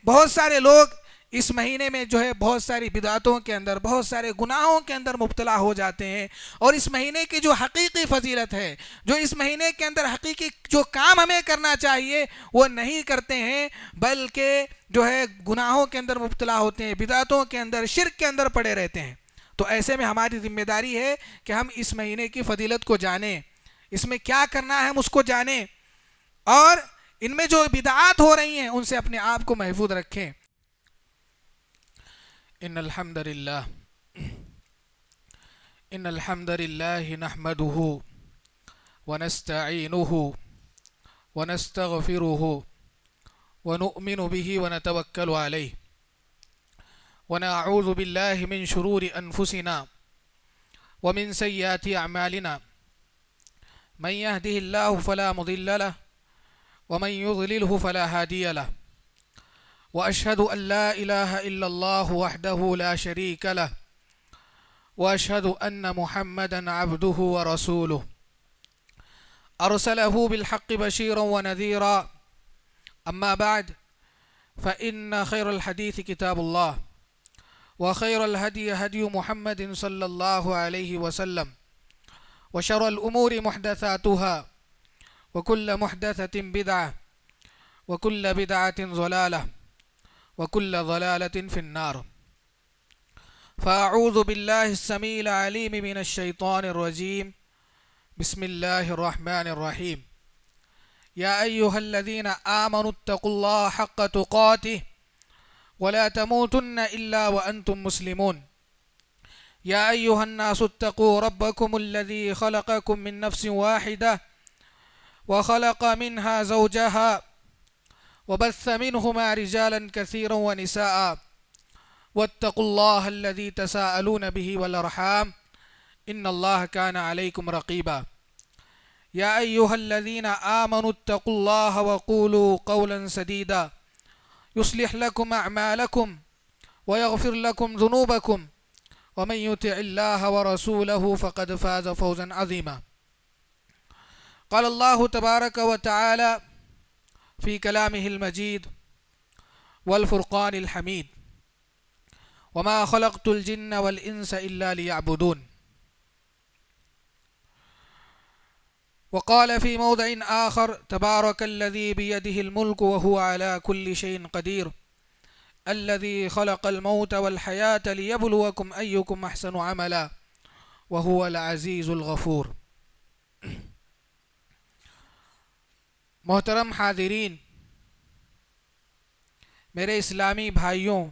بہت سارے لوگ اس مہینے میں جو ہے بہت ساری بدعتوں کے اندر، بہت سارے گناہوں کے اندر مبتلا ہو جاتے ہیں، اور اس مہینے کی جو حقیقی فضیلت ہے، جو اس مہینے کے اندر حقیقی جو کام ہمیں کرنا چاہیے وہ نہیں کرتے ہیں، بلکہ جو ہے گناہوں کے اندر مبتلا ہوتے ہیں، بدعتوں کے اندر، شرک کے اندر پڑے رہتے ہیں۔ تو ایسے میں ہماری ذمہ داری ہے کہ ہم اس مہینے کی فضیلت کو جانیں، اس میں کیا کرنا ہے ہم اس کو جانیں، اور ان میں جو بدعات ہو رہی ہیں ان سے اپنے آپ کو محفوظ رکھیں۔ ان الحمد للہ نحمده ونستعینه ونستغفره ونؤمن به ونتوکل علیہ ونعوذ باللہ من شرور انفسنا ومن سیئات اعمالنا من يهده الله فلا مضل له ومن يضلله فلا هادي له وأشهد أن لا إله إلا الله وحده لا شريك له وأشهد أن محمدا عبده ورسوله أرسله بالحق بشيرا ونذيرا أما بعد فإن خير الحديث كتاب الله وخير الهدي هدي محمد صلى الله عليه وسلم وشر الأمور محدثاتها وكل محدثة بدعة وكل بدعة ضلالة وكل ضلالة في النار فأعوذ بالله السميع العليم من الشيطان الرجيم بسم الله الرحمن الرحيم يا أيها الذين آمنوا اتقوا الله حق تقاته ولا تموتن إلا وأنتم مسلمون يا أيها الناس اتقوا ربكم الذي خلقكم من نفس واحدة وخلق منها زوجها وبث منهما رجالا كثيرا ونساء واتقوا الله الذي تساءلون به والأرحام إن الله كان عليكم رقيبا يا أيها الذين آمنوا اتقوا الله وقولوا قولا سديدا يصلح لكم أعمالكم ويغفر لكم ذنوبكم ومن يطع الله ورسوله فقد فاز فوزا عظيما قال الله تبارك وتعالى في كلامه المجيد والفرقان الحميد وما خلقت الجن والإنس إلا ليعبدون وقال في موضع آخر تبارك الذي بيده الملك وهو على كل شيء قدير الذي خلق الموت والحياة ليبلوكم أيكم أحسن عملا وهو العزيز الغفور محترم حاضرین، میرے اسلامی بھائیوں،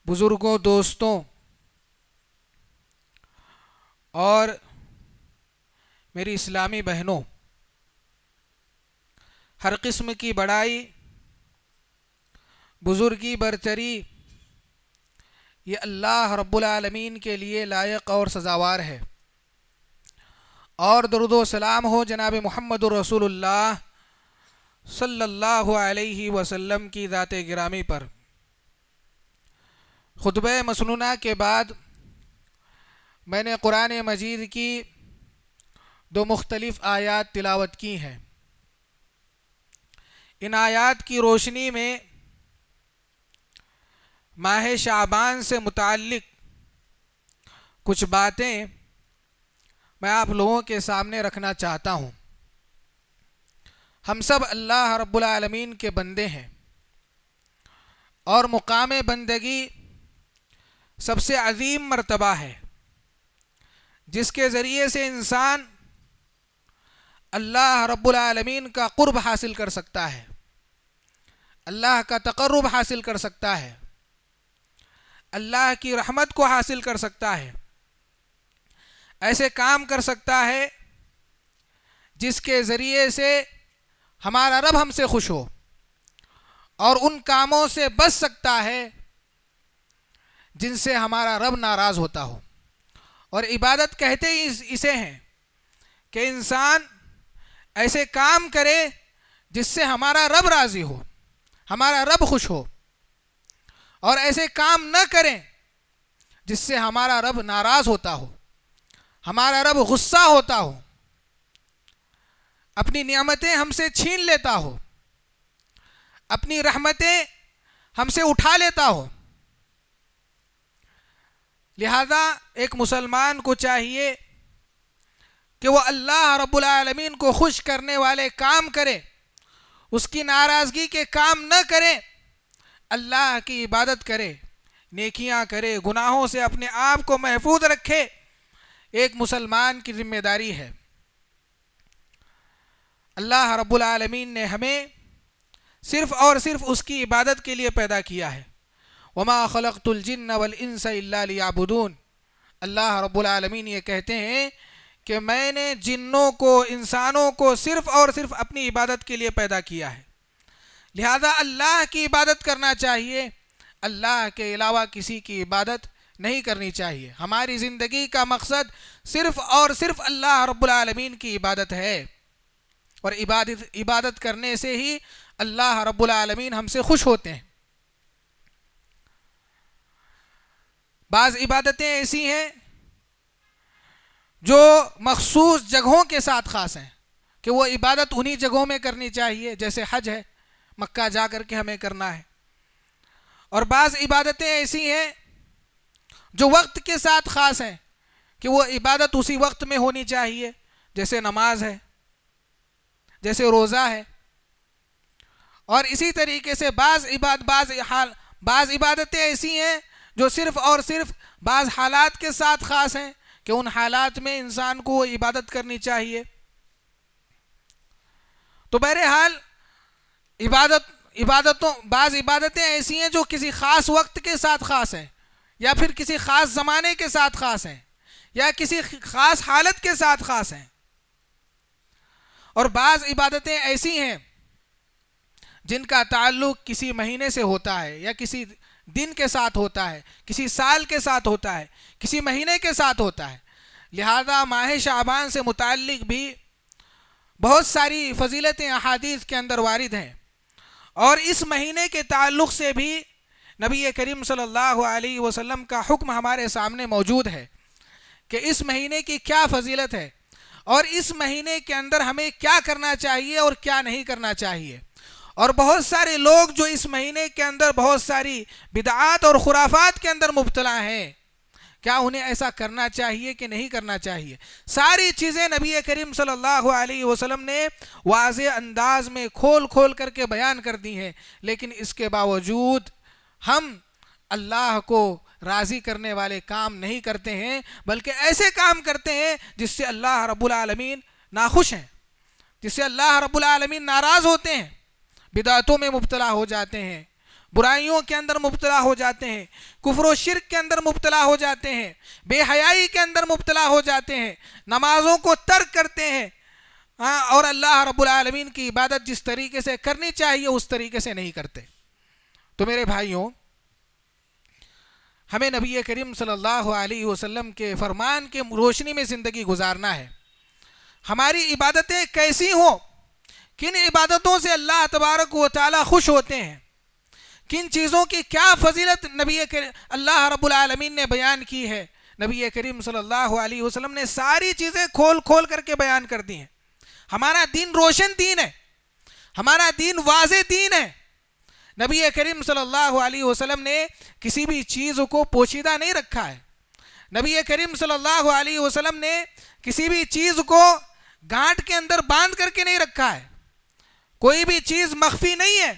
بزرگوں، دوستوں اور میری اسلامی بہنوں، ہر قسم کی بڑائی، بزرگی، برتری یہ اللہ رب العالمین کے لیے لائق اور سزاوار ہے، اور درود و سلام ہو جناب محمد رسول اللہ صلی اللہ علیہ وسلم کی ذات گرامی پر۔ خطبہ مسنونہ کے بعد میں نے قرآن مجید کی 2 مختلف آیات تلاوت کی ہیں۔ ان آیات کی روشنی میں ماہ شعبان سے متعلق کچھ باتیں میں آپ لوگوں کے سامنے رکھنا چاہتا ہوں۔ ہم سب اللہ رب العالمین کے بندے ہیں، اور مقام بندگی سب سے عظیم مرتبہ ہے جس کے ذریعے سے انسان اللہ رب العالمین کا قرب حاصل کر سکتا ہے، اللہ کا تقرب حاصل کر سکتا ہے، اللہ کی رحمت کو حاصل کر سکتا ہے، ایسے کام کر سکتا ہے جس کے ذریعے سے ہمارا رب ہم سے خوش ہو، اور ان کاموں سے بچ سکتا ہے جن سے ہمارا رب ناراض ہوتا ہو۔ اور عبادت کہتے ہی اسے ہیں کہ انسان ایسے کام کرے جس سے ہمارا رب راضی ہو، ہمارا رب خوش ہو، اور ایسے کام نہ کریں جس سے ہمارا رب ناراض ہوتا ہو، ہمارا رب غصہ ہوتا ہو، اپنی نعمتیں ہم سے چھین لیتا ہو، اپنی رحمتیں ہم سے اٹھا لیتا ہو. لہذا ایک مسلمان کو چاہیے کہ وہ اللہ رب العالمین کو خوش کرنے والے کام کرے, اس کی ناراضگی کے کام نہ کرے, اللہ کی عبادت کرے, نیکیاں کرے, گناہوں سے اپنے آپ کو محفوظ رکھے. ایک مسلمان کی ذمہ داری ہے. اللہ رب العالمین نے ہمیں صرف اور صرف اس کی عبادت کے لیے پیدا کیا ہے. وما خلقت الجن والانس الا لیعبدون. اللہ رب العالمین یہ کہتے ہیں کہ میں نے جنوں کو, انسانوں کو صرف اور صرف اپنی عبادت کے لیے پیدا کیا ہے. لہذا اللہ کی عبادت کرنا چاہیے, اللہ کے علاوہ کسی کی عبادت نہیں کرنی چاہیے. ہماری زندگی کا مقصد صرف اور صرف اللہ رب العالمین کی عبادت ہے, اور عبادت کرنے سے ہی اللہ رب العالمین ہم سے خوش ہوتے ہیں. بعض عبادتیں ایسی ہیں جو مخصوص جگہوں کے ساتھ خاص ہیں کہ وہ عبادت انہی جگہوں میں کرنی چاہیے, جیسے حج ہے, مکہ جا کر کے ہمیں کرنا ہے. اور بعض عبادتیں ایسی ہیں جو وقت کے ساتھ خاص ہیں کہ وہ عبادت اسی وقت میں ہونی چاہیے, جیسے نماز ہے, جیسے روزہ ہے. اور اسی طریقے سے بعض عبادتیں ایسی ہیں جو صرف اور صرف بعض حالات کے ساتھ خاص ہیں کہ ان حالات میں انسان کو عبادت کرنی چاہیے. تو بہرحال بعض عبادتیں ایسی ہیں جو کسی خاص وقت کے ساتھ خاص ہیں, یا پھر کسی خاص زمانے کے ساتھ خاص ہیں, یا کسی خاص حالت کے ساتھ خاص ہیں. اور بعض عبادتیں ایسی ہیں جن کا تعلق کسی مہینے سے ہوتا ہے, یا کسی دن کے ساتھ ہوتا ہے, کسی سال کے ساتھ ہوتا ہے, کسی مہینے کے ساتھ ہوتا ہے. لہذا ماہ شعبان سے متعلق بھی بہت ساری فضیلتیں احادیث کے اندر وارد ہیں, اور اس مہینے کے تعلق سے بھی نبی کریم صلی اللہ علیہ وسلم کا حکم ہمارے سامنے موجود ہے کہ اس مہینے کی کیا فضیلت ہے, اور اس مہینے کے اندر ہمیں کیا کرنا چاہیے اور کیا نہیں کرنا چاہیے. اور بہت سارے لوگ جو اس مہینے کے اندر بہت ساری بدعات اور خرافات کے اندر مبتلا ہیں, کیا انہیں ایسا کرنا چاہیے کہ نہیں کرنا چاہیے؟ ساری چیزیں نبی کریم صلی اللہ علیہ وسلم نے واضح انداز میں کھول کھول کر کے بیان کر دی ہیں, لیکن اس کے باوجود ہم اللہ کو راضی کرنے والے کام نہیں کرتے ہیں, بلکہ ایسے کام کرتے ہیں جس سے اللہ رب العالمین ناخوش ہیں, جس سے اللہ رب العالمین ناراض ہوتے ہیں. بدعتوں میں مبتلا ہو جاتے ہیں, برائیوں کے اندر مبتلا ہو جاتے ہیں, کفر و شرک کے اندر مبتلا ہو جاتے ہیں, بے حیائی کے اندر مبتلا ہو جاتے ہیں, نمازوں کو ترک کرتے ہیں, اور اللہ رب العالمین کی عبادت جس طریقے سے کرنی چاہیے اس طریقے سے نہیں کرتے. تو میرے بھائیوں, ہمیں نبی کریم صلی اللہ علیہ وسلم کے فرمان کے روشنی میں زندگی گزارنا ہے. ہماری عبادتیں کیسی ہوں, کن عبادتوں سے اللہ تبارک و تعالی خوش ہوتے ہیں, کن چیزوں کی کیا فضیلت اللہ رب العالمین نے بیان کی ہے, نبی کریم صلی اللہ علیہ وسلم نے ساری چیزیں کھول کھول کر کے بیان کر دی ہیں. ہمارا دین روشن دین ہے, ہمارا دین واضح دین ہے. نبی کریم صلی اللہ علیہ وسلم نے کسی بھی چیز کو پوشیدہ نہیں رکھا ہے. نبی کریم صلی اللہ علیہ وسلم نے کسی بھی چیز کو گانٹھ کے اندر باندھ کر کے نہیں رکھا ہے. کوئی بھی چیز مخفی نہیں ہے,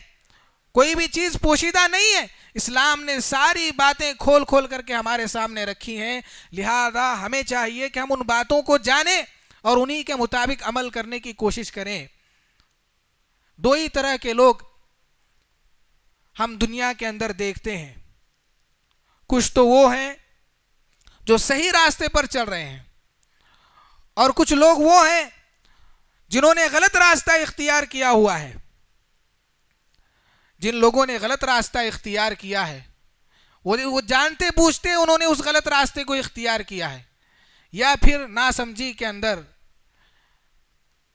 کوئی بھی چیز پوشیدہ نہیں ہے. اسلام نے ساری باتیں کھول کھول کر کے ہمارے سامنے رکھی ہیں. لہذا ہمیں چاہیے کہ ہم ان باتوں کو جانیں اور انہی کے مطابق عمل کرنے کی کوشش کریں. دو ہی طرح کے لوگ ہم دنیا کے اندر دیکھتے ہیں. کچھ تو وہ ہیں جو صحیح راستے پر چل رہے ہیں, اور کچھ لوگ وہ ہیں جنہوں نے غلط راستہ اختیار کیا ہوا ہے. جن لوگوں نے غلط راستہ اختیار کیا ہے وہ جانتے بوجھتے انہوں نے اس غلط راستے کو اختیار کیا ہے, یا پھر ناسمجھی کے اندر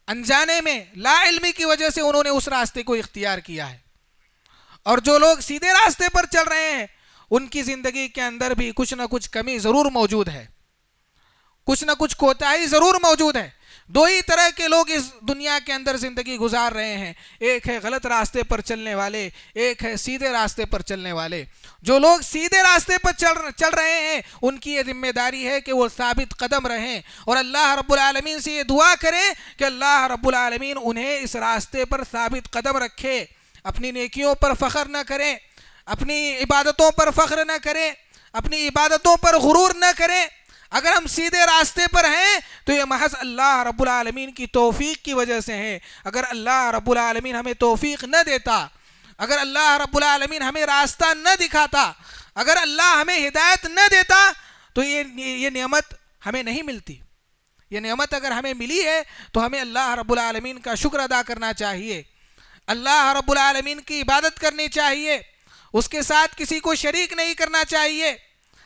انجانے میں لا علمی کی وجہ سے انہوں نے اس راستے کو اختیار کیا ہے. اور جو لوگ سیدھے راستے پر چل رہے ہیں ان کی زندگی کے اندر بھی کچھ نہ کچھ کمی ضرور موجود ہے, کچھ نہ کچھ کوتاہی ضرور موجود ہے. دو ہی طرح کے لوگ اس دنیا کے اندر زندگی گزار رہے ہیں، ایک ہے غلط راستے پر چلنے والے، ایک ہے سیدھے راستے پر چلنے والے۔ جو لوگ سیدھے راستے پر چل رہے ہیں ان کی یہ ذمہ داری ہے کہ وہ ثابت قدم رہیں، اور اللہ رب العالمین سے یہ دعا کریں کہ اللہ رب العالمین انہیں اس راستے پر ثابت قدم رکھے، اپنی نیکیوں پر فخر نہ کریں، اپنی عبادتوں پر فخر نہ کریں، اپنی عبادتوں پر غرور نہ کریں۔ اگر ہم سیدھے راستے پر ہیں تو یہ محض اللہ رب العالمین کی توفیق کی وجہ سے ہے۔ اگر اللہ رب العالمین ہمیں توفیق نہ دیتا، اگر اللہ رب العالمین ہمیں راستہ نہ دکھاتا، اگر اللہ ہمیں ہدایت نہ دیتا تو یہ نعمت ہمیں نہیں ملتی۔ یہ نعمت اگر ہمیں ملی ہے تو ہمیں اللہ رب العالمین کا شکر ادا کرنا چاہیے، اللہ رب العالمین کی عبادت کرنی چاہیے، اس کے ساتھ کسی کو شریک نہیں کرنا چاہیے،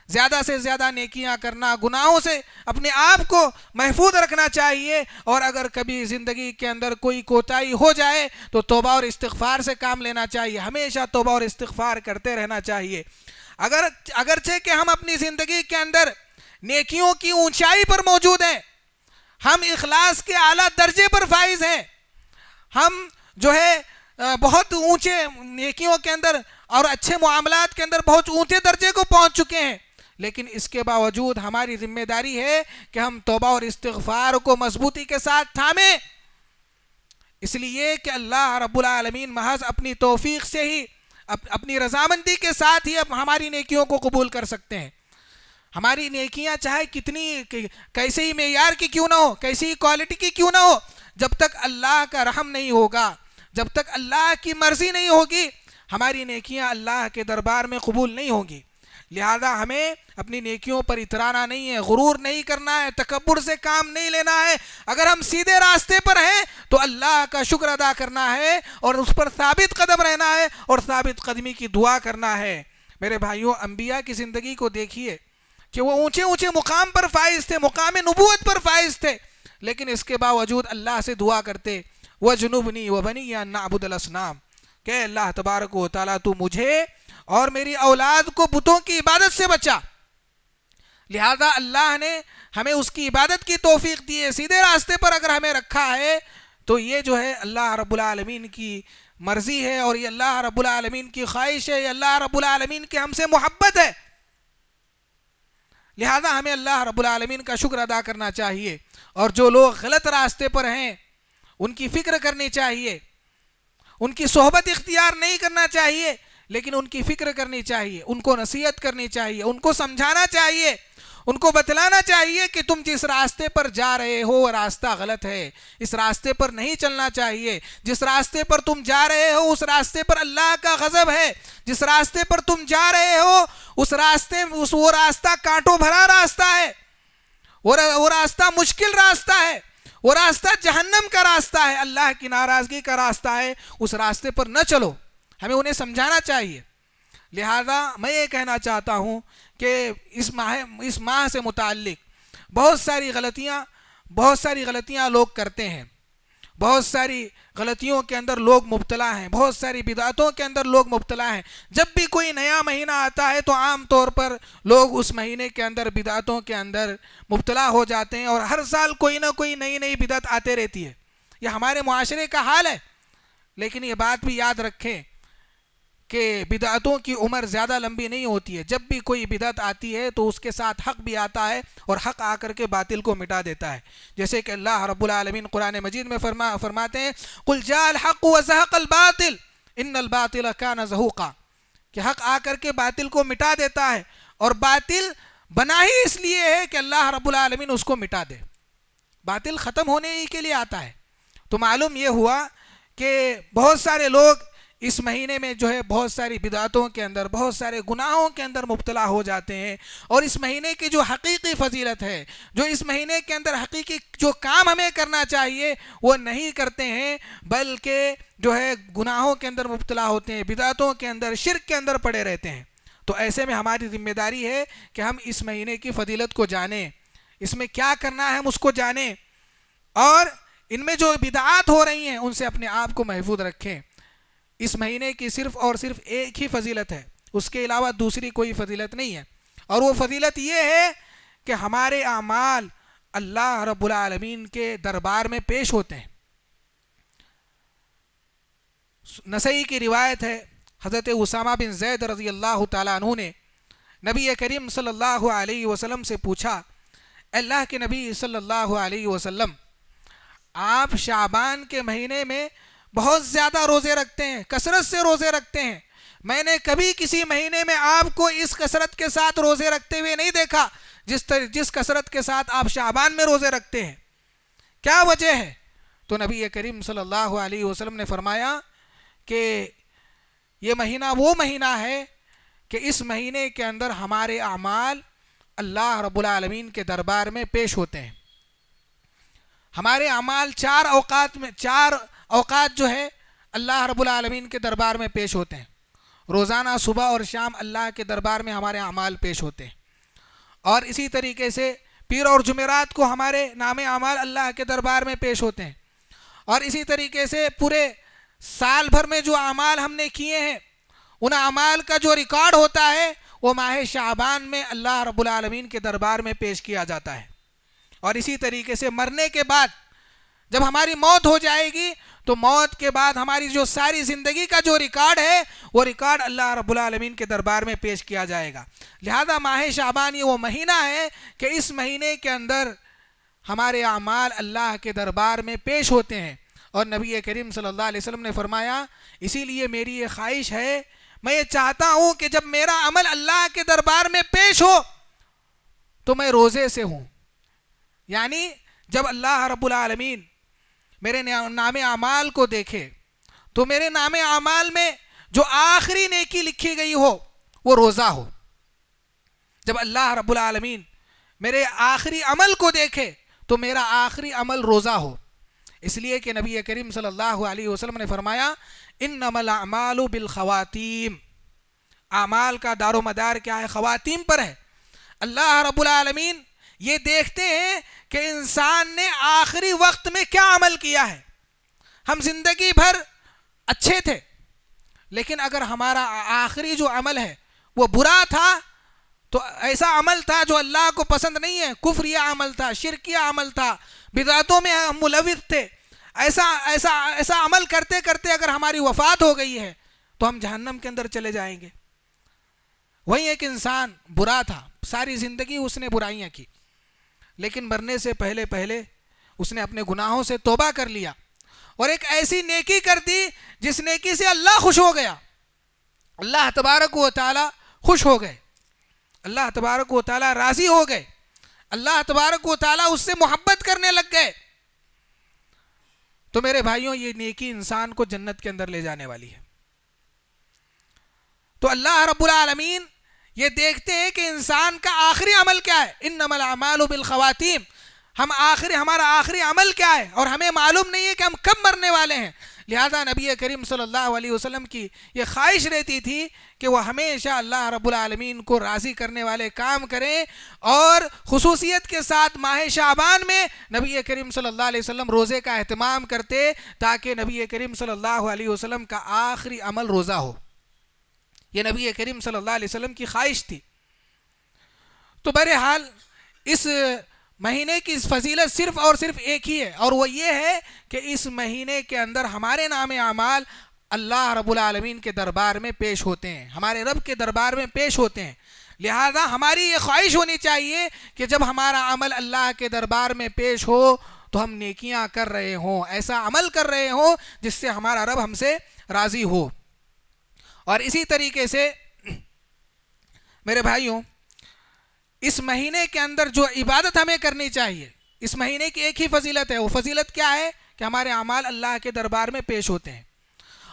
زیادہ سے زیادہ نیکیاں کرنا، گناہوں سے اپنے آپ کو محفوظ رکھنا چاہیے، اور اگر کبھی زندگی کے اندر کوئی کوتاہی ہو جائے تو توبہ اور استغفار سے کام لینا چاہیے، ہمیشہ توبہ اور استغفار کرتے رہنا چاہیے۔ اگرچہ کہ ہم اپنی زندگی کے اندر نیکیوں کی اونچائی پر موجود ہیں، ہم اخلاص کے اعلیٰ درجے پر فائز ہیں، ہم جو ہے بہت اونچے نیکیوں کے اندر اور اچھے معاملات کے اندر بہت اونچے درجے کو پہنچ چکے ہیں، لیکن اس کے باوجود ہماری ذمہ داری ہے کہ ہم توبہ اور استغفار کو مضبوطی کے ساتھ تھامیں، اس لیے کہ اللہ رب العالمین محض اپنی توفیق سے ہی، اپنی رضامندی کے ساتھ ہی ہماری نیکیوں کو قبول کر سکتے ہیں۔ ہماری نیکیاں چاہے کتنی کیسے ہی معیار کی کیوں نہ ہو، کیسی ہی کوالٹی کی کیوں نہ ہو، جب تک اللہ کا رحم نہیں ہوگا، جب تک اللہ کی مرضی نہیں ہوگی، ہماری نیکیاں اللہ کے دربار میں قبول نہیں ہوں گی۔ لہذا ہمیں اپنی نیکیوں پر اترانا نہیں ہے، غرور نہیں کرنا ہے، تکبر سے کام نہیں لینا ہے۔ اگر ہم سیدھے راستے پر ہیں تو اللہ کا شکر ادا کرنا ہے اور اس پر ثابت قدم رہنا ہے اور ثابت قدمی کی دعا کرنا ہے۔ میرے بھائیوں، انبیاء کی زندگی کو دیکھیے کہ وہ اونچے اونچے مقام پر فائز تھے، مقام نبوت پر فائز تھے، لیکن اس کے باوجود اللہ سے دعا کرتے، وَجْنُبْنِي وَبَنِيَّ أَن نَّعْبُدَ الْأَصْنَامَ، کہ اللہ تبارک و تعالیٰ تو مجھے اور میری اولاد کو بتوں کی عبادت سے بچا۔ لہذا اللہ نے ہمیں اس کی عبادت کی توفیق دی ہے، سیدھے راستے پر اگر ہمیں رکھا ہے تو یہ جو ہے اللہ رب العالمین کی مرضی ہے، اور یہ اللہ رب العالمین کی خواہش ہے، یہ اللہ رب العالمین کی ہم سے محبت ہے۔ لہذا ہمیں اللہ رب العالمین کا شکر ادا کرنا چاہیے، اور جو لوگ غلط راستے پر ہیں ان کی فکر کرنی چاہیے، ان کی صحبت اختیار نہیں کرنا چاہیے، لیکن ان کی فکر کرنی چاہیے، ان کو نصیحت کرنی چاہیے، ان کو سمجھانا چاہیے، ان کو بتلانا چاہیے کہ تم جس راستے پر جا رہے ہو وہ راستہ غلط ہے، اس راستے پر نہیں چلنا چاہیے، جس راستے پر تم جا رہے ہو اس راستے پر اللہ کا غضب ہے، جس راستے پر تم جا رہے ہو وہ راستہ کانٹوں بھرا راستہ ہے، وہ راستہ مشکل راستہ ہے، وہ راستہ جہنم کا راستہ ہے، اللہ کی ناراضگی کا راستہ ہے، اس راستے پر نہ چلو، ہمیں انہیں سمجھانا چاہیے۔ لہذا میں یہ کہنا چاہتا ہوں کہ اس ماہ سے متعلق بہت ساری غلطیاں لوگ کرتے ہیں، بہت ساری غلطیوں کے اندر لوگ مبتلا ہیں، بہت ساری بدعتوں کے اندر لوگ مبتلا ہیں۔ جب بھی کوئی نیا مہینہ آتا ہے تو عام طور پر لوگ اس مہینے کے اندر بدعتوں کے اندر مبتلا ہو جاتے ہیں، اور ہر سال کوئی نہ کوئی نئی بدعت آتے رہتی ہے۔ یہ ہمارے معاشرے کا حال ہے، لیکن یہ بات بھی یاد رکھیں کہ بدعتوں کی عمر زیادہ لمبی نہیں ہوتی ہے۔ جب بھی کوئی بدعت آتی ہے تو اس کے ساتھ حق بھی آتا ہے، اور حق آ کر کے باطل کو مٹا دیتا ہے، جیسے کہ اللہ رب العالمین قرآن مجید میں فرماتے ہیں قُلْ جَاءَ الْحَقُّ وَزَهَقَ الْبَاطِلُ إِنَّ الْبَاطِلَ كَانَ زَهُوقًا، کہ حق آ کر کے باطل کو مٹا دیتا ہے، اور باطل بنا ہی اس لیے ہے کہ اللہ رب العالمین اس کو مٹا دے، باطل ختم ہونے ہی کے لیے آتا ہے۔ تو معلوم یہ ہوا کہ بہت سارے لوگ اس مہینے میں جو ہے بہت ساری بدعتوں کے اندر، بہت سارے گناہوں کے اندر مبتلا ہو جاتے ہیں، اور اس مہینے کی جو حقیقی فضیلت ہے، جو اس مہینے کے اندر حقیقی جو کام ہمیں کرنا چاہیے وہ نہیں کرتے ہیں، بلکہ جو ہے گناہوں کے اندر مبتلا ہوتے ہیں، بدعتوں کے اندر، شرک کے اندر پڑے رہتے ہیں۔ تو ایسے میں ہماری ذمہ داری ہے کہ ہم اس مہینے کی فضیلت کو جانیں، اس میں کیا کرنا ہے ہم اس کو جانیں، اور ان میں جو بدعات ہو رہی ہیں ان سے اپنے آپ کو محفوظ رکھیں۔ اس مہینے کی صرف اور صرف ایک ہی فضیلت ہے، اس کے علاوہ دوسری کوئی فضیلت نہیں ہے، اور وہ فضیلت یہ ہے کہ ہمارے اعمال اللہ رب العالمین کے دربار میں پیش ہوتے ہیں. نسائی کی روایت ہے، حضرت اسامہ بن زید رضی اللہ تعالیٰ عنہ نے نبی کریم صلی اللہ علیہ وسلم سے پوچھا، اللہ کے نبی صلی اللہ علیہ وسلم، آپ شعبان کے مہینے میں بہت زیادہ روزے رکھتے ہیں، کثرت سے روزے رکھتے ہیں. میں نے کبھی کسی مہینے میں آپ کو اس کثرت کے ساتھ روزے رکھتے ہوئے نہیں دیکھا جس کثرت کے ساتھ آپ شعبان میں روزے رکھتے ہیں. کیا وجہ ہے؟ تو نبی کریم صلی اللہ علیہ وسلم نے فرمایا کہ یہ مہینہ وہ مہینہ ہے کہ اس مہینے کے اندر ہمارے اعمال اللہ رب العالمین کے دربار میں پیش ہوتے ہیں. ہمارے اعمال چار اوقات جو ہے اللہ رب العالمین کے دربار میں پیش ہوتے ہیں. روزانہ صبح اور شام اللہ کے دربار میں ہمارے اعمال پیش ہوتے ہیں. اور اسی طریقے سے پیر اور جمعرات کو ہمارے نام اعمال اللہ کے دربار میں پیش ہوتے ہیں. اور اسی طریقے سے پورے سال بھر میں جو اعمال ہم نے کیے ہیں ان اعمال کا جو ریکارڈ ہوتا ہے وہ ماہ شعبان میں اللہ رب العالمین کے دربار میں پیش کیا جاتا ہے. اور اسی طریقے سے مرنے کے بعد جب ہماری موت ہو جائے گی تو موت کے بعد ہماری جو ساری زندگی کا جو ریکارڈ ہے وہ ریکارڈ اللہ رب العالمین کے دربار میں پیش کیا جائے گا. لہذا ماہ شعبان یہ وہ مہینہ ہے کہ اس مہینے کے اندر ہمارے اعمال اللہ کے دربار میں پیش ہوتے ہیں. اور نبی کریم صلی اللہ علیہ وسلم نے فرمایا، اسی لیے میری یہ خواہش ہے، میں یہ چاہتا ہوں کہ جب میرا عمل اللہ کے دربار میں پیش ہو تو میں روزے سے ہوں. یعنی جب اللہ رب العالمین میرے نام اعمال کو دیکھے تو میرے نام اعمال میں جو آخری نیکی لکھی گئی ہو وہ روزہ ہو. جب اللہ رب العالمین میرے آخری عمل کو دیکھے تو میرا آخری عمل روزہ ہو. اس لیے کہ نبی کریم صلی اللہ علیہ وسلم نے فرمایا، انما الاعمال بالخواتیم، اعمال کا دار و مدار کیا ہے؟ خواتیم پر ہے. اللہ رب العالمین یہ دیکھتے ہیں کہ انسان نے آخری وقت میں کیا عمل کیا ہے. ہم زندگی بھر اچھے تھے لیکن اگر ہمارا آخری جو عمل ہے وہ برا تھا تو ایسا عمل تھا جو اللہ کو پسند نہیں ہے، کفریہ عمل تھا، شرکیہ عمل تھا، بدعتوں میں ہم ملوث تھے، ایسا عمل کرتے کرتے اگر ہماری وفات ہو گئی ہے تو ہم جہنم کے اندر چلے جائیں گے. وہی ایک انسان برا تھا، ساری زندگی اس نے برائیاں کی، لیکن مرنے سے پہلے اس نے اپنے گناہوں سے توبہ کر لیا اور ایک ایسی نیکی کر دی جس نیکی سے اللہ خوش ہو گیا. اللہ تبارک و تعالی خوش ہو گئے، اللہ تبارک و تعالی راضی ہو گئے، اللہ تبارک و تعالی اس سے محبت کرنے لگ گئے. تو میرے بھائیوں، یہ نیکی انسان کو جنت کے اندر لے جانے والی ہے. تو اللہ رب العالمین یہ دیکھتے ہیں کہ انسان کا آخری عمل کیا ہے. انما الاعمال بالخواتیم، ہمارا آخری عمل کیا ہے اور ہمیں معلوم نہیں ہے کہ ہم کب مرنے والے ہیں. لہذا نبی کریم صلی اللہ علیہ وسلم کی یہ خواہش رہتی تھی کہ وہ ہمیشہ اللہ رب العالمین کو راضی کرنے والے کام کریں. اور خصوصیت کے ساتھ ماہ شعبان میں نبی کریم صلی اللہ علیہ وسلم روزے کا اہتمام کرتے تاکہ نبی کریم صلی اللہ علیہ وسلم کا آخری عمل روزہ ہو. یہ نبی کریم صلی اللہ علیہ وسلم کی خواہش تھی. تو بہرحال اس مہینے کی فضیلت صرف اور صرف ایک ہی ہے، اور وہ یہ ہے کہ اس مہینے کے اندر ہمارے نام اعمال اللہ رب العالمین کے دربار میں پیش ہوتے ہیں، ہمارے رب کے دربار میں پیش ہوتے ہیں. لہذا ہماری یہ خواہش ہونی چاہیے کہ جب ہمارا عمل اللہ کے دربار میں پیش ہو تو ہم نیکیاں کر رہے ہوں، ایسا عمل کر رہے ہوں جس سے ہمارا رب ہم سے راضی ہو. اور اسی طریقے سے میرے بھائیوں، اس مہینے کے اندر جو عبادت ہمیں کرنی چاہیے، اس مہینے کی ایک ہی فضیلت ہے. وہ فضیلت کیا ہے؟ کہ ہمارے اعمال اللہ کے دربار میں پیش ہوتے ہیں.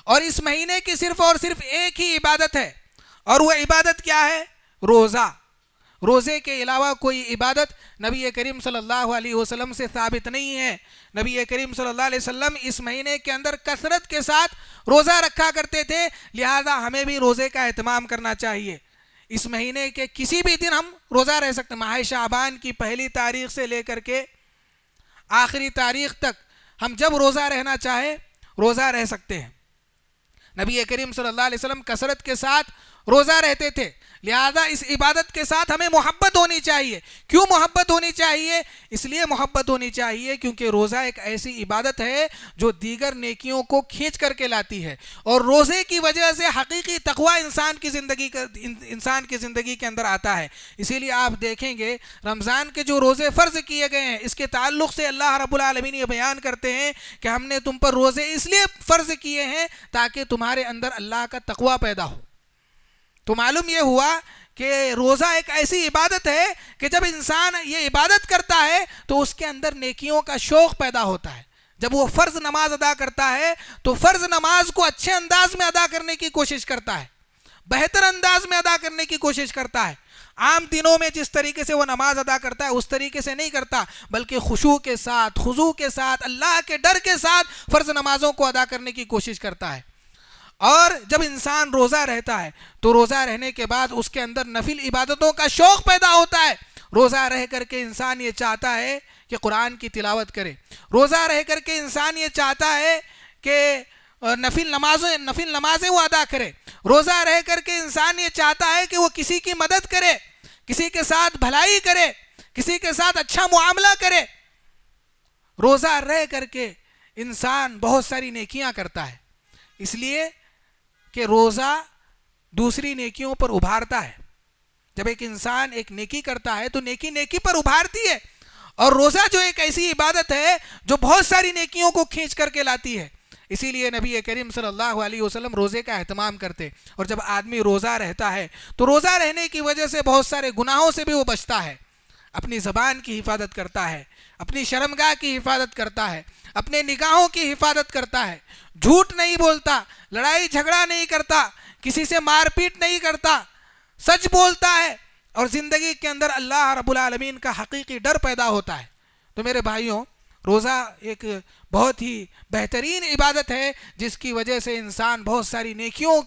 اور اس مہینے کی صرف اور صرف ایک ہی عبادت ہے، اور وہ عبادت کیا ہے؟ روزہ. روزے کے علاوہ کوئی عبادت نبی کریم صلی اللہ علیہ وسلم سے ثابت نہیں ہے. نبی کریم صلی اللہ علیہ وسلم اس مہینے کے اندر کثرت کے ساتھ روزہ رکھا کرتے تھے. لہذا ہمیں بھی روزے کا اہتمام کرنا چاہیے. اس مہینے کے کسی بھی دن ہم روزہ رہ سکتے ہیں. ماہ شعبان کی پہلی تاریخ سے لے کر کے آخری تاریخ تک ہم جب روزہ رہنا چاہے روزہ رہ سکتے ہیں. نبی کریم صلی اللہ علیہ وسلم کثرت کے ساتھ روزہ رہتے تھے. لہذا اس عبادت کے ساتھ ہمیں محبت ہونی چاہیے. کیوں محبت ہونی چاہیے؟ اس لیے محبت ہونی چاہیے کیونکہ روزہ ایک ایسی عبادت ہے جو دیگر نیکیوں کو کھینچ کر کے لاتی ہے, اور روزے کی وجہ سے حقیقی تقوی انسان کی زندگی کے اندر آتا ہے. اسی لیے آپ دیکھیں گے رمضان کے جو روزے فرض کیے گئے ہیں, اس کے تعلق سے اللہ رب العالمین یہ بیان کرتے ہیں کہ ہم نے تم پر روزے اس لیے فرض کیے ہیں تاکہ تمہارے اندر اللہ کا تقوی پیدا ہو. تو معلوم یہ ہوا کہ روزہ ایک ایسی عبادت ہے کہ جب انسان یہ عبادت کرتا ہے تو اس کے اندر نیکیوں کا شوق پیدا ہوتا ہے. جب وہ فرض نماز ادا کرتا ہے تو فرض نماز کو اچھے انداز میں ادا کرنے کی کوشش کرتا ہے, بہتر انداز میں ادا کرنے کی کوشش کرتا ہے. عام دنوں میں جس طریقے سے وہ نماز ادا کرتا ہے اس طریقے سے نہیں کرتا, بلکہ خشوع کے ساتھ, خضوع کے ساتھ, اللہ کے ڈر کے ساتھ فرض نمازوں کو ادا کرنے کی کوشش کرتا ہے. اور جب انسان روزہ رہتا ہے تو روزہ رہنے کے بعد اس کے اندر نفل عبادتوں کا شوق پیدا ہوتا ہے. روزہ رہ کر کے انسان یہ چاہتا ہے کہ قرآن کی تلاوت کرے. روزہ رہ کر کے انسان یہ چاہتا ہے کہ نفل نمازیں وہ ادا کرے. روزہ رہ کر کے انسان یہ چاہتا ہے کہ وہ کسی کی مدد کرے, کسی کے ساتھ بھلائی کرے, کسی کے ساتھ اچھا معاملہ کرے. روزہ رہ کر کے انسان بہت ساری نیکیاں کرتا ہے, اس لیے کہ روزہ دوسری نیکیوں پر ابھارتا ہے. جب ایک انسان ایک نیکی کرتا ہے تو نیکی پر ابھارتی ہے, اور روزہ جو ایک ایسی عبادت ہے جو بہت ساری نیکیوں کو کھینچ کر کے لاتی ہے. اسی لیے نبی کریم صلی اللہ علیہ وسلم روزے کا اہتمام کرتے, اور جب آدمی روزہ رہتا ہے تو روزہ رہنے کی وجہ سے بہت سارے گناہوں سے بھی وہ بچتا ہے. اپنی زبان کی حفاظت کرتا ہے, اپنی شرمگاہ کی حفاظت کرتا ہے, اپنے نگاہوں کی حفاظت کرتا ہے, جھوٹ نہیں بولتا, لڑائی جھگڑا نہیں کرتا, کسی سے مار پیٹ نہیں کرتا, سچ بولتا ہے, اور زندگی کے اندر اللہ رب العالمین کا حقیقی ڈر پیدا ہوتا ہے. تو میرے بھائیوں, روزہ ایک بہت ہی بہترین عبادت ہے جس کی وجہ سے انسان بہت ساری نیکیوں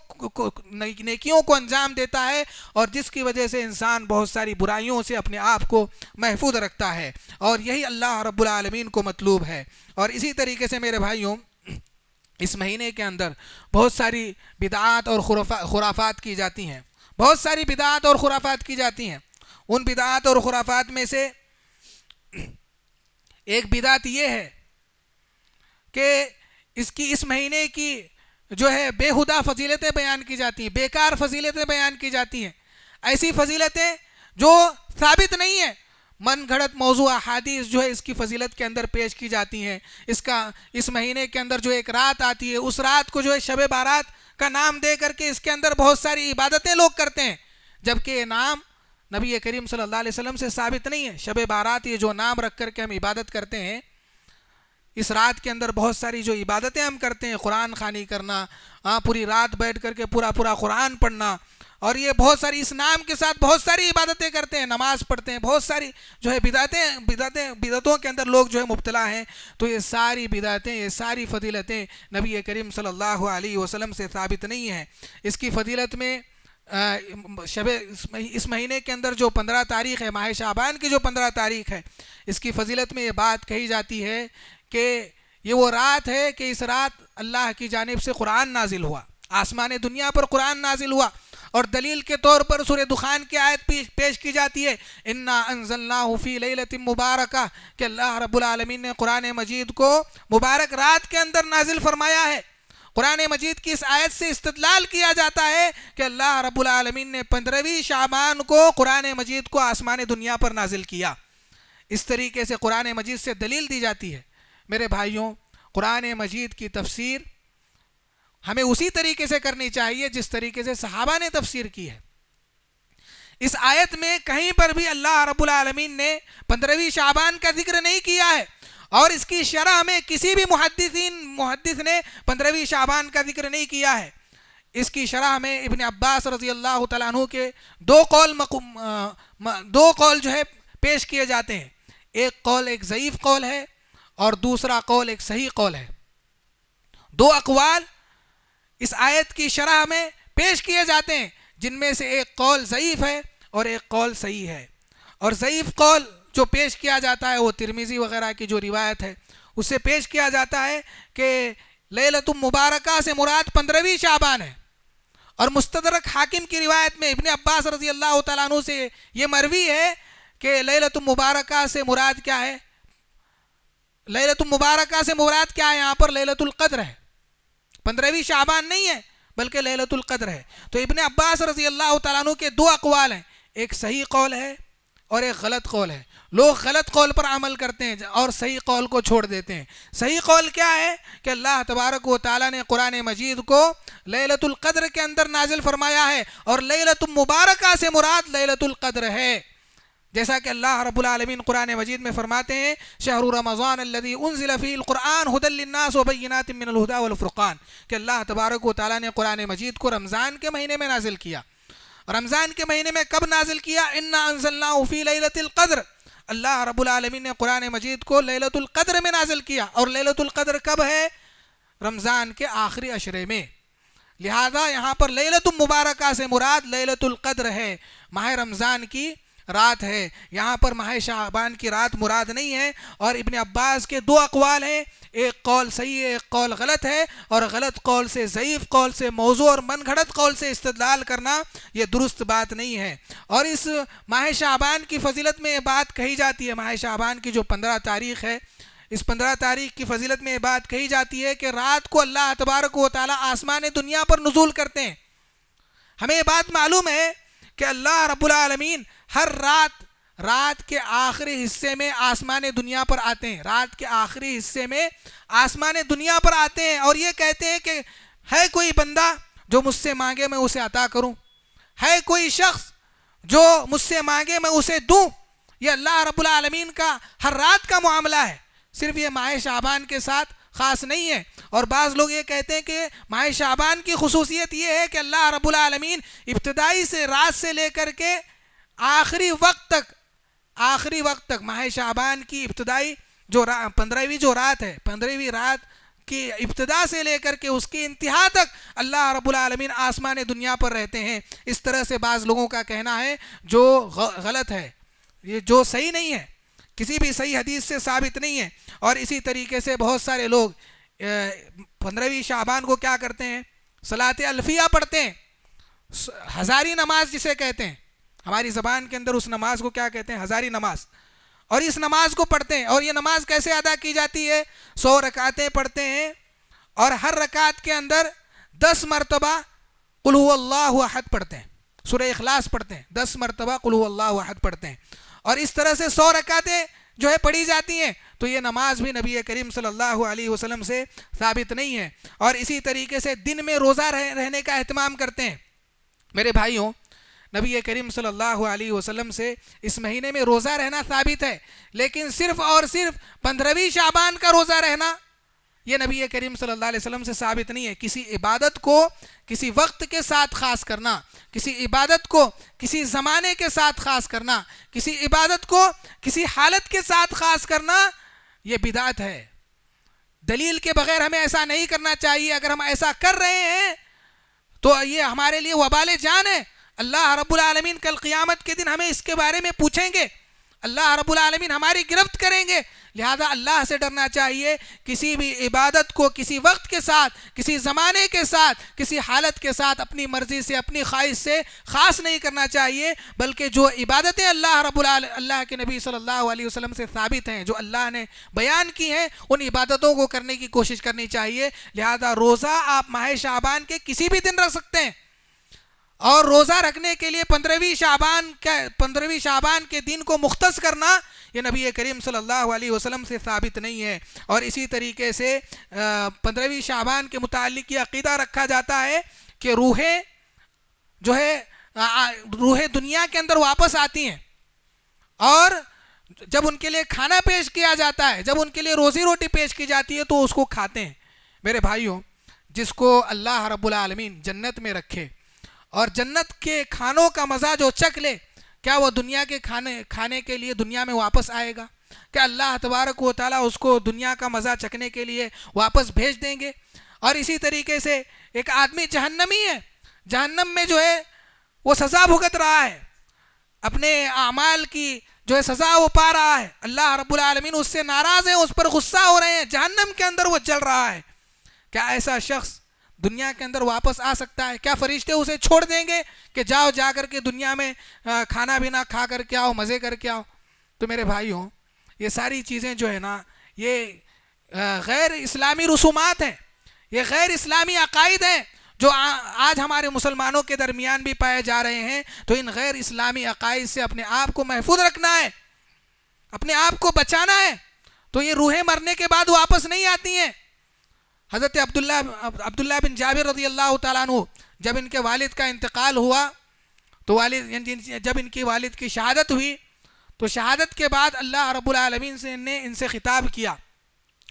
کو انجام دیتا ہے, اور جس کی وجہ سے انسان بہت ساری برائیوں سے اپنے آپ کو محفوظ رکھتا ہے, اور یہی اللہ رب العالمین کو مطلوب ہے. اور اسی طریقے سے میرے بھائیوں, اس مہینے کے اندر بہت ساری بدعات اور خرافات کی جاتی ہیں, بہت ساری بدعات اور خرافات کی جاتی ہیں. ان بدعات اور خرافات میں سے ایک بدعت یہ ہے کہ اس مہینے کی جو ہے بےہودہ فضیلتیں بیان کی جاتی ہیں, بیکار فضیلتیں بیان کی جاتی ہیں, ایسی فضیلتیں جو ثابت نہیں ہیں. من گھڑت موضوع احادیث جو ہے اس کی فضیلت کے اندر پیش کی جاتی ہیں. اس مہینے کے اندر جو ایک رات آتی ہے, اس رات کو جو ہے شب بارات کا نام دے کر کے اس کے اندر بہت ساری عبادتیں لوگ کرتے ہیں, جبکہ یہ نام نبی کریم صلی اللہ علیہ وسلم سے ثابت نہیں ہے. شب بارات یہ جو نام رکھ کر کے ہم عبادت کرتے ہیں, اس رات کے اندر بہت ساری جو عبادتیں ہم کرتے ہیں, قرآن خوانی کرنا, پوری رات بیٹھ کر کے پورا قرآن پڑھنا, اور یہ بہت ساری اس نام کے ساتھ بہت ساری عبادتیں کرتے ہیں, نماز پڑھتے ہیں, بہت ساری جو ہے بدعتوں کے اندر لوگ جو ہے مبتلا ہیں. تو یہ ساری بدعتیں, یہ ساری فضیلتیں نبی کریم صلی اللہ علیہ وسلم سے ثابت نہیں ہیں. اس کی فضیلت میں اس مہینے کے اندر جو 15 تاریخ ہے, ماہ شعبان کی جو 15 تاریخ ہے, اس کی فضیلت میں یہ بات کہی جاتی ہے کہ یہ وہ رات ہے کہ اس رات اللہ کی جانب سے قرآن نازل ہوا, آسمان دنیا پر قرآن نازل ہوا. اور دلیل کے طور پر سورہ دخان کی آیت پیش کی جاتی ہے, انا انزلناہ فی لیلۃ مبارکہ, کہ اللہ رب العالمین نے قرآن مجید کو مبارک رات کے اندر نازل فرمایا ہے. قرآن مجید کی اس آیت سے استدلال کیا جاتا ہے کہ اللہ رب العالمین نے 15ویں شعبان کو قرآن مجید کو آسمان دنیا پر نازل کیا. اس طریقے سے قرآن مجید سے دلیل دی جاتی ہے. میرے بھائیوں, قرآن مجید کی تفسیر ہمیں اسی طریقے سے کرنی چاہیے جس طریقے سے صحابہ نے تفسیر کی ہے. اس آیت میں کہیں پر بھی اللہ رب العالمین نے 15ویں شعبان کا ذکر نہیں کیا ہے, اور اس کی شرح میں کسی بھی محدث نے 15ویں شعبان کا ذکر نہیں کیا ہے. اس کی شرح میں ابن عباس رضی اللہ تعالیٰ عنہ کے دو قول جو ہے پیش کیے جاتے ہیں. ایک قول ایک ضعیف قول ہے, اور دوسرا قول ایک صحیح قول ہے. دو اقوال اس آیت کی شرح میں پیش کیے جاتے ہیں, جن میں سے ایک قول ضعیف ہے اور ایک قول صحیح ہے. اور ضعیف قول جو پیش کیا جاتا ہے وہ ترمذی وغیرہ کی جو روایت ہے اس سے پیش کیا جاتا ہے کہ لیلۃ مبارکہ سے مراد 15ویں شعبان ہے, اور مستدرک حاکم کی روایت میں ابن عباس رضی اللہ تعالیٰ عنہ سے یہ مروی ہے کہ لیلۃ مبارکہ سے مراد کیا ہے؟ لیلۃ مبارکہ سے مراد کیا ہے؟ یہاں پر لیلۃ القدر ہے، 15ویں شعبان نہیں ہے بلکہ لیلۃ القدر ہے۔ تو ابن عباس رضی اللہ تعالیٰ عنہ کے دو اقوال ہیں، ایک صحیح قول ہے اور ایک غلط قول ہے۔ لوگ غلط قول پر عمل کرتے ہیں اور صحیح قول کو چھوڑ دیتے ہیں۔ صحیح قول کیا ہے کہ اللہ تبارک و تعالیٰ نے قرآن مجید کو لیلۃ القدر کے اندر نازل فرمایا ہے، اور لیلۃ مبارکہ سے مراد لیلۃ القدر ہے، جیسا کہ اللہ رب العالمین قرآن مجید میں فرماتے ہیں شہر رمضان الذی انزل فیہ القرآن ھدی للناس وبینات من الھدی والفرقان، کہ اللہ تبارک و تعالیٰ نے قرآن مجید کو رمضان کے مہینے میں نازل کیا۔ رمضان کے مہینے میں کب نازل کیا؟ انا انزلناہ فی لیلۃ القدر، اللہ رب العالمین نے قرآن مجید کو لیلۃ القدر میں نازل کیا، اور لیلۃ القدر کب ہے؟ رمضان کے آخری عشرے میں۔ لہذا یہاں پر لیلۃ مبارکہ سے مراد لیلۃ القدر ہے، ماہ رمضان کی رات ہے، یہاں پر ماہ شعبان کی رات مراد نہیں ہے۔ اور ابن عباس کے دو اقوال ہیں، ایک قول صحیح ہے، ایک قول غلط ہے، اور غلط قول سے، ضعیف قول سے، موضوع اور من گھڑت قول سے استدلال کرنا یہ درست بات نہیں ہے۔ اور اس ماہ شعبان کی فضیلت میں یہ بات کہی جاتی ہے، ماہ شعبان کی جو 15 تاریخ ہے، اس 15 تاریخ کی فضیلت میں یہ بات کہی جاتی ہے کہ رات کو اللہ تبارک و تعالیٰ آسمان دنیا پر نزول کرتے ہیں۔ ہمیں یہ بات معلوم ہے کہ اللہ رب العالمین ہر رات کے آخری حصے میں آسمان دنیا پر آتے ہیں، رات کے آخری حصے میں آسمان دنیا پر آتے ہیں، اور یہ کہتے ہیں کہ ہے کوئی بندہ جو مجھ سے مانگے میں اسے عطا کروں، ہے کوئی شخص جو مجھ سے مانگے میں اسے دوں۔ یہ اللہ رب العالمین کا ہر رات کا معاملہ ہے، صرف یہ ماہ شعبان کے ساتھ خاص نہیں ہے۔ اور بعض لوگ یہ کہتے ہیں کہ ماہ شعبان کی خصوصیت یہ ہے کہ اللہ رب العالمین ابتدائی سے رات سے لے کر کے آخری وقت تک ماہ شعبان کی ابتدائی جو 15ویں جو رات ہے، 15ویں رات کی ابتدا سے لے کر کے اس کی انتہا تک اللہ رب العالمین آسمان دنیا پر رہتے ہیں۔ اس طرح سے بعض لوگوں کا کہنا ہے جو غلط ہے، یہ جو صحیح نہیں ہے، کسی بھی صحیح حدیث سے ثابت نہیں ہے۔ اور اسی طریقے سے بہت سارے لوگ 15ویں شعبان کو کیا کرتے ہیں؟ صلاۃ الفیہ پڑھتے ہیں، ہزاری نماز جسے کہتے ہیں، ہماری زبان کے اندر اس نماز کو کیا کہتے ہیں؟ ہزاری نماز۔ اور اس نماز کو پڑھتے ہیں، اور یہ نماز کیسے ادا کی جاتی ہے؟ 100 رکعتیں پڑھتے ہیں، اور ہر رکعت کے اندر 10 مرتبہ قل هو اللہ احد پڑھتے ہیں، سورہ اخلاص پڑھتے ہیں، 10 مرتبہ قل هو اللہ احد پڑھتے ہیں، اور اس طرح سے 100 رکعتیں جو ہے پڑھی جاتی ہیں۔ تو یہ نماز بھی نبی کریم صلی اللہ علیہ وسلم سے ثابت نہیں ہے۔ اور اسی طریقے سے دن میں روزہ رہنے کا اہتمام کرتے ہیں۔ میرے بھائیوں، نبی کریم صلی اللہ علیہ وسلم سے اس مہینے میں روزہ رہنا ثابت ہے، لیکن صرف اور صرف 15ویں شعبان کا روزہ رہنا یہ نبی کریم صلی اللہ علیہ وسلم سے ثابت نہیں ہے۔ کسی عبادت کو کسی وقت کے ساتھ خاص کرنا، کسی عبادت کو کسی زمانے کے ساتھ خاص کرنا، کسی عبادت کو کسی حالت کے ساتھ خاص کرنا، یہ بدعت ہے۔ دلیل کے بغیر ہمیں ایسا نہیں کرنا چاہیے۔ اگر ہم ایسا کر رہے ہیں تو یہ ہمارے لیے وبال جان ہے۔ اللہ رب العالمین کل قیامت کے دن ہمیں اس کے بارے میں پوچھیں گے، اللہ رب العالمین ہماری گرفت کریں گے۔ لہذا اللہ سے ڈرنا چاہیے، کسی بھی عبادت کو کسی وقت کے ساتھ، کسی زمانے کے ساتھ، کسی حالت کے ساتھ اپنی مرضی سے، اپنی خواہش سے خاص نہیں کرنا چاہیے، بلکہ جو عبادتیں اللہ کے نبی صلی اللہ علیہ وسلم سے ثابت ہیں، جو اللہ نے بیان کی ہیں، ان عبادتوں کو کرنے کی کوشش کرنی چاہیے۔ لہذا روزہ آپ ماہ شعبان کے کسی بھی دن رکھ سکتے ہیں، اور روزہ رکھنے کے لیے 15ویں شعبان کے دن کو مختص کرنا یہ نبی کریم صلی اللہ علیہ وسلم سے ثابت نہیں ہے۔ اور اسی طریقے سے 15ویں شعبان کے متعلق یہ عقیدہ رکھا جاتا ہے کہ روحیں جو ہے روحیں دنیا کے اندر واپس آتی ہیں، اور جب ان کے لیے کھانا پیش کیا جاتا ہے، جب ان کے لیے روزی روٹی پیش کی جاتی ہے تو اس کو کھاتے ہیں۔ میرے بھائیوں، جس کو اللہ رب العالمین جنت میں رکھے اور جنت کے کھانوں کا مزہ جو چکھ لے، کیا وہ دنیا کے کھانے کے لیے دنیا میں واپس آئے گا؟ کیا اللہ تبارک و تعالیٰ اس کو دنیا کا مزہ چکھنے کے لیے واپس بھیج دیں گے؟ اور اسی طریقے سے ایک آدمی جہنمی ہے، جہنم میں جو ہے وہ سزا بھگت رہا ہے، اپنے اعمال کی جو ہے سزا وہ پا رہا ہے، اللہ رب العالمین اس سے ناراض ہے، اس پر غصہ ہو رہے ہیں، جہنم کے اندر وہ جل رہا ہے۔ کیا ایسا شخص دنیا کے اندر واپس آ سکتا ہے؟ کیا فرشتے اسے چھوڑ دیں گے کہ جاؤ جا کر کے دنیا میں کھانا پینا کھا کر کے آؤ، مزے کر کے آؤ؟ تو میرے بھائیوں، یہ ساری چیزیں جو ہے نا، یہ غیر اسلامی رسومات ہیں، یہ غیر اسلامی عقائد ہیں جو آج ہمارے مسلمانوں کے درمیان بھی پائے جا رہے ہیں۔ تو ان غیر اسلامی عقائد سے اپنے آپ کو محفوظ رکھنا ہے، اپنے آپ کو بچانا ہے۔ تو یہ روحیں مرنے کے بعد واپس نہیں آتی ہیں۔ حضرت عبداللہ بن جابر رضی اللہ تعالیٰ عنہ، جب ان کے والد کا انتقال ہوا، تو جب ان کی والد کی شہادت ہوئی، تو شہادت کے بعد اللہ رب العالمین نے ان سے خطاب کیا،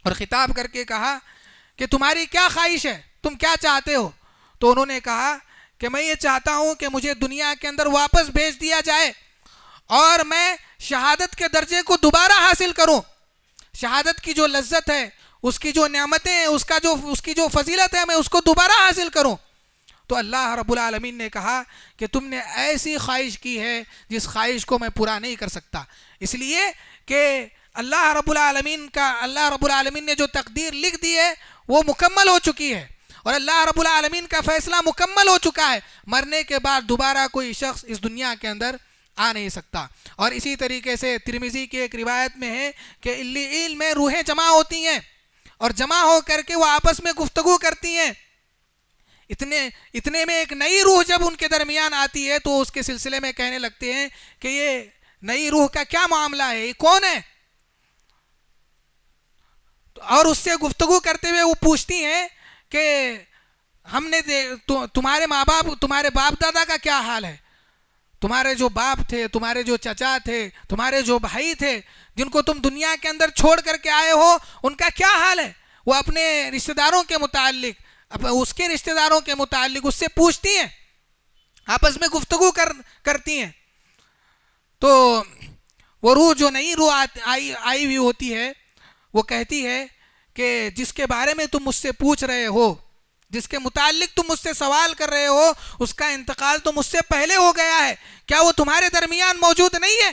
اور خطاب کر کے کہا کہ تمہاری کیا خواہش ہے، تم کیا چاہتے ہو؟ تو انہوں نے کہا کہ میں یہ چاہتا ہوں کہ مجھے دنیا کے اندر واپس بھیج دیا جائے اور میں شہادت کے درجے کو دوبارہ حاصل کروں، شہادت کی جو لذت ہے، اس کی جو نعمتیں ہیں، اس کی جو فضیلت ہے، میں اس کو دوبارہ حاصل کروں۔ تو اللہ رب العالمین نے کہا کہ تم نے ایسی خواہش کی ہے جس خواہش کو میں پورا نہیں کر سکتا، اس لیے کہ اللہ رب العالمین نے جو تقدیر لکھ دی ہے وہ مکمل ہو چکی ہے، اور اللہ رب العالمین کا فیصلہ مکمل ہو چکا ہے۔ مرنے کے بعد دوبارہ کوئی شخص اس دنیا کے اندر آ نہیں سکتا۔ اور اسی طریقے سے ترمذی کی ایک روایت میں ہے کہ علیل میں روحیں جمع ہوتی ہیں، اور جمع ہو کر کے وہ آپس میں گفتگو کرتی ہیں۔ اتنے میں ایک نئی روح جب ان کے درمیان آتی ہے تو اس کے سلسلے میں کہنے لگتے ہیں کہ یہ نئی روح کا کیا معاملہ ہے، یہ کون ہے؟ اور اس سے گفتگو کرتے ہوئے وہ پوچھتی ہیں کہ ہم نے تمہارے ماں باپ، تمہارے باپ دادا کا کیا حال ہے؟ تمہارے جو باپ تھے، تمہارے جو چچا تھے، تمہارے جو بھائی تھے، جن کو تم دنیا کے اندر چھوڑ کر کے آئے ہو، ان کا کیا حال ہے؟ وہ اپنے رشتہ داروں کے متعلق، اس کے رشتہ داروں کے متعلق اس سے پوچھتی ہیں، آپس میں گفتگو کرتی ہیں۔ تو وہ روح، جو نئی روح آئی ہوئی ہوتی ہے، وہ کہتی ہے کہ جس کے بارے میں تم مجھ سے پوچھ رہے ہو، جس کے متعلق تم مجھ سے سوال کر رہے ہو، اس کا انتقال تو مجھ سے پہلے ہو گیا ہے، کیا وہ تمہارے درمیان موجود نہیں ہے؟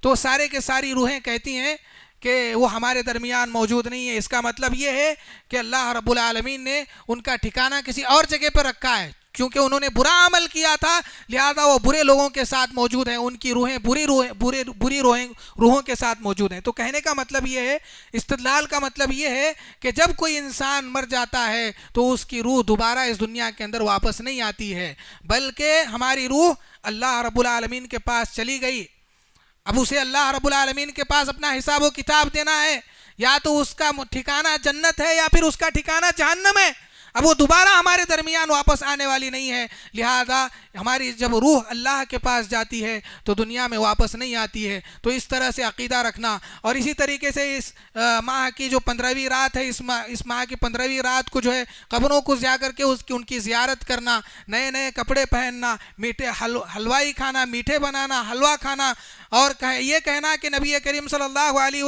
تو سارے کے ساری روحیں کہتی ہیں کہ وہ ہمارے درمیان موجود نہیں ہے۔ اس کا مطلب یہ ہے کہ اللہ رب العالمین نے ان کا ٹھکانہ کسی اور جگہ پر رکھا ہے، کیونکہ انہوں نے برا عمل کیا تھا، لہذا وہ برے لوگوں کے ساتھ موجود ہیں، ان کی روحیں بری روحوں کے ساتھ موجود ہیں۔ تو کہنے کا مطلب یہ ہے، استدلال کا مطلب یہ ہے کہ جب کوئی انسان مر جاتا ہے تو اس کی روح دوبارہ اس دنیا کے اندر واپس نہیں آتی ہے، بلکہ ہماری روح اللہ رب العالمین کے پاس چلی گئی۔ اب اسے اللہ رب العالمین کے پاس اپنا حساب و کتاب دینا ہے، یا تو اس کا ٹھکانہ جنت ہے یا پھر اس کا ٹھکانہ جہنم ہے۔ اب وہ دوبارہ ہمارے درمیان واپس آنے والی نہیں ہے، لہذا ہماری جب روح اللہ کے پاس جاتی ہے تو دنیا میں واپس نہیں آتی ہے۔ تو اس طرح سے عقیدہ رکھنا، اور اسی طریقے سے اس ماہ کی جو 15ویں رات ہے، اس ماہ کی 15ویں رات کو جو ہے قبروں کو جا کر کے ان کی زیارت کرنا، نئے کپڑے پہننا، میٹھے حلوائی کھانا، میٹھے بنانا، حلوہ کھانا، اور یہ کہنا کہ نبی کریم صلی اللہ علیہ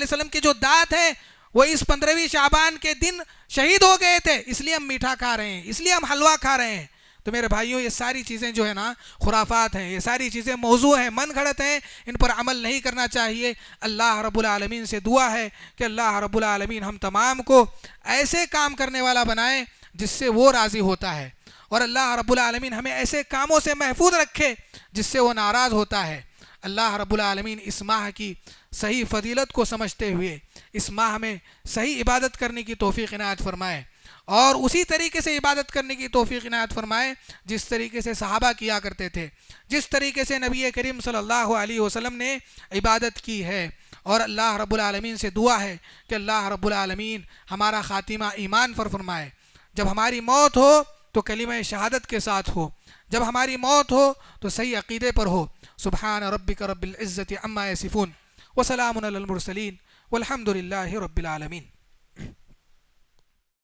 وسلم کی جو دعات ہے وہ اس 15ویں شعبان کے دن شہید ہو گئے تھے، اس لیے ہم میٹھا کھا رہے ہیں، اس لیے ہم حلوہ کھا رہے ہیں۔ تو میرے بھائیوں، یہ ساری چیزیں جو ہے نا خرافات ہیں، یہ ساری چیزیں موضوع ہیں، من گھڑت ہیں، ان پر عمل نہیں کرنا چاہیے۔ اللہ رب العالمین سے دعا ہے کہ اللہ رب العالمین ہم تمام کو ایسے کام کرنے والا بنائے جس سے وہ راضی ہوتا ہے، اور اللہ رب العالمین ہمیں ایسے کاموں سے محفوظ رکھے جس سے وہ ناراض ہوتا ہے۔ اللہ رب العالمین اس ماہ کی صحیح فضیلت کو سمجھتے ہوئے اس ماہ میں صحیح عبادت کرنے کی توفیق عنایت فرمائے، اور اسی طریقے سے عبادت کرنے کی توفیق عنایت فرمائے جس طریقے سے صحابہ کیا کرتے تھے، جس طریقے سے نبی کریم صلی اللہ علیہ وسلم نے عبادت کی ہے۔ اور اللہ رب العالمین سے دعا ہے کہ اللہ رب العالمین ہمارا خاتمہ ایمان پر فرمائے، جب ہماری موت ہو تو کلمہ شہادت کے ساتھ ہو، جب ہماری موت ہو تو صحیح عقیدے پر ہو۔ سبحان ربک رب العزت عما یصفون وسلام علی المرسلین والحمد للہ رب العالمین۔